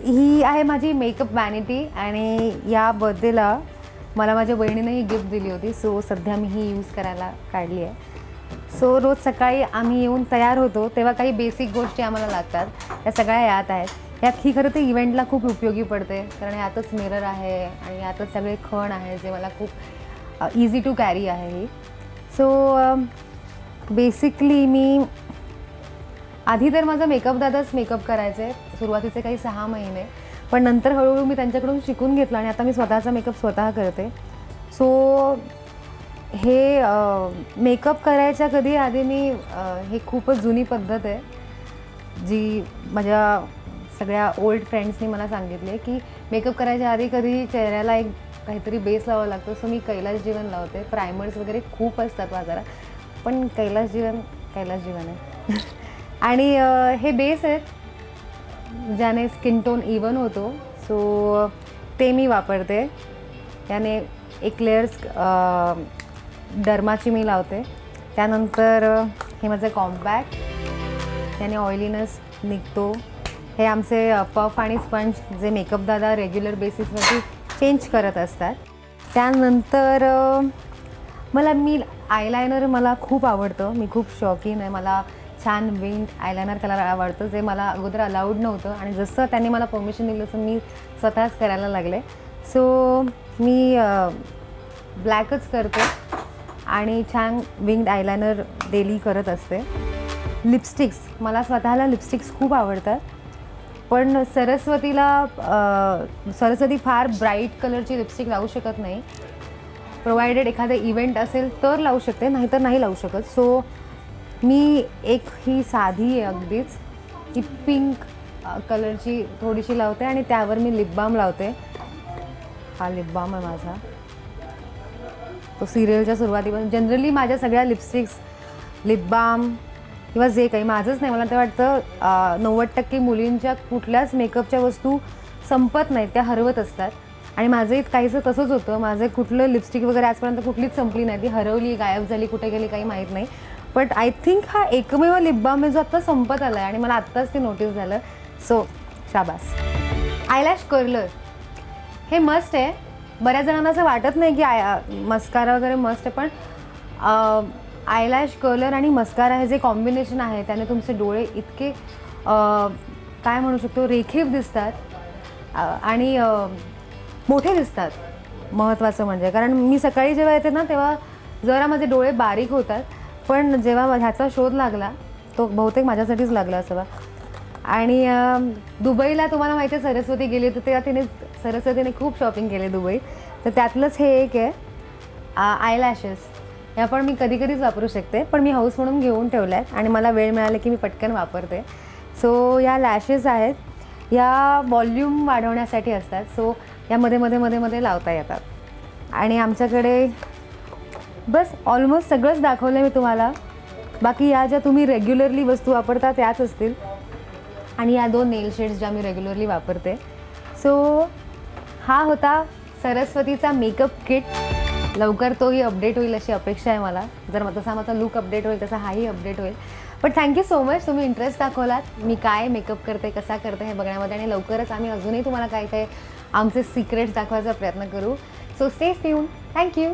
ही आहे माझी makeup vanity आणि या बर्थडेला मला माझ्या बहिणीने ही गिफ्ट दिली होती. सो सध्या मी ही यूज करायला काढली आहे. सो रोज सकाळी आम्ही येऊन तयार होतो तेव्हा काही बेसिक गोष्टी आम्हाला लागतात, त्या सगळ्या यात आहेत. यात ही खरं तर इव्हेंटला खूप उपयोगी पडते, कारण यातच मिरर आहे आणि यातच सगळे खण आहे जे मला खूप इझी टू कॅरी आहे ही. सो बेसिकली मी आधी तर माझा मेकअप दादाच मेकअप करायचे सुरुवातीचे काही 6 महिने, पण नंतर हळूहळू मी त्यांच्याकडून शिकून घेतलं आणि आता मी स्वतःचा मेकअप स्वतः करते. सो हे मेकअप करायच्या कधी आधी मी हे खूपच जुनी पद्धत आहे जी माझ्या सगळ्या ओल्ड फ्रेंड्सनी मला सांगितली आहे की मेकअप करायच्या आधी कधी चेहऱ्याला एक काहीतरी बेस लावावा लागतो. सो मी कैलाश जीवन लावते. प्रायमर्स वगैरे खूप असतात बाजारात, पण कैलाश जीवन आहे. आणि हे बेस आहेत ज्याने स्किन टोन इवन होतो. सो ते मी वापरते. त्याने एक लेयर्स डर्माची मी लावते. त्यानंतर हे माझं कॉम्पॅक्ट, त्याने ऑइलीनेस निघतो. हे आमचे पफ आणि स्पंज जे मेकअप दादा रेग्युलर बेसिसवरती चेंज करत असतात. त्यानंतर मी आयलायनर मला खूप आवडतं. मी खूप शौकीन आहे. मला छान विंग आयलायनर कलर आवडतं, जे मला अगोदर अलाउड नव्हतं आणि जसं त्यांनी मला परमिशन दिलं तसं मी स्वतःच करायला लागले. सो मी ब्लॅकच करते आणि छान विंग्ड आयलायनर डेली करत असते. लिपस्टिक्स, मला स्वतःला लिपस्टिक्स खूप आवडतात, पण सरस्वती फार ब्राईट कलरची लिपस्टिक लावू शकत नाही. प्रोव्हायडेड एखादं इव्हेंट असेल तर लावू शकते, नाहीतर नाही लावू शकत. सो मी एक ही साधी आहे अगदीच, ही पिंक कलरची थोडीशी लावते आणि त्यावर मी लिप बाम लावते. हा लिप बाम आहे माझा, तो सिरियलच्या सुरुवातीपासून. जनरली माझ्या सगळ्या लिपस्टिक्स, लिप बाम किंवा जे काही, माझंच नाही, मला तर वाटतं 90% मुलींच्या कुठल्याच मेकअपच्या वस्तू संपत नाहीत, त्या हरवत असतात. आणि माझं काहीसं तसंच होतं. माझं कुठलं लिपस्टिक वगैरे आजपर्यंत कुठलीच संपली नाही, ती हरवली, गायब झाली, कुठे गेली काही माहीत नाही. बट आय थिंक हा एकमेव लिप बाम आहे जो आत्ता संपत आला आहे आणि मला आत्ताच ते नोटीस झालं. सो शाबास. आयलॅश कर्लर हे मस्ट आहे. बऱ्याच जणांना असं वाटत नाही की मस्कारा वगैरे मस्ट आहे, पण आयलॅश कर्लर आणि मस्कारा हे जे कॉम्बिनेशन आहे त्याने तुमचे डोळे इतके काय म्हणू शकतो, रेखीव दिसतात आणि मोठे दिसतात. महत्त्वाचं म्हणजे, कारण मी सकाळी जेव्हा येते ना तेव्हा जरा माझे डोळे बारीक होतात, पण जेव्हा ह्याचा शोध लागला तो बहुतेक माझ्यासाठीच लागला असावा. आणि दुबईला तुम्हाला माहिती आहे सरस्वती गेली, तर तेव्हा सरस्वतीने खूप शॉपिंग केली दुबईत. तर त्यातलंच हे एक आहे आयलॅशेस. ह्या पण मी कधी कधीच वापरू शकते, पण मी हाऊस म्हणून घेऊन ठेवल्या आहेत आणि मला वेळ मिळाला की मी पटकन वापरते. सो या लॅशेस आहेत, या वॉल्यूम वाढवण्यासाठी असतात. सो या मध्ये लावता येतात. आणि आमच्याकडे बस ऑलमोस्ट सगळंच दाखवलं मी तुम्हाला. बाकी या ज्या तुम्ही रेग्युलरली वस्तू वापरता त्याच असतील, आणि या 2 नेल शेड्स ज्या मी रेग्युलरली वापरते. सो हा होता सरस्वतीचा मेकअप किट. लवकर तोही अपडेट होईल अशी अपेक्षा आहे मला. जर जसा माझा लुक अपडेट होईल तसा हाही अपडेट होईल. बट थँक्यू सो मच, तुम्ही इंटरेस्ट दाखवलात मी काय मेकअप करते, कसा करते हे बघण्यामध्ये. आणि लवकरच आम्ही अजूनही तुम्हाला काय काय आमचे सिक्रेट्स दाखवायचा प्रयत्न करू. So stay tuned. थँक्यू.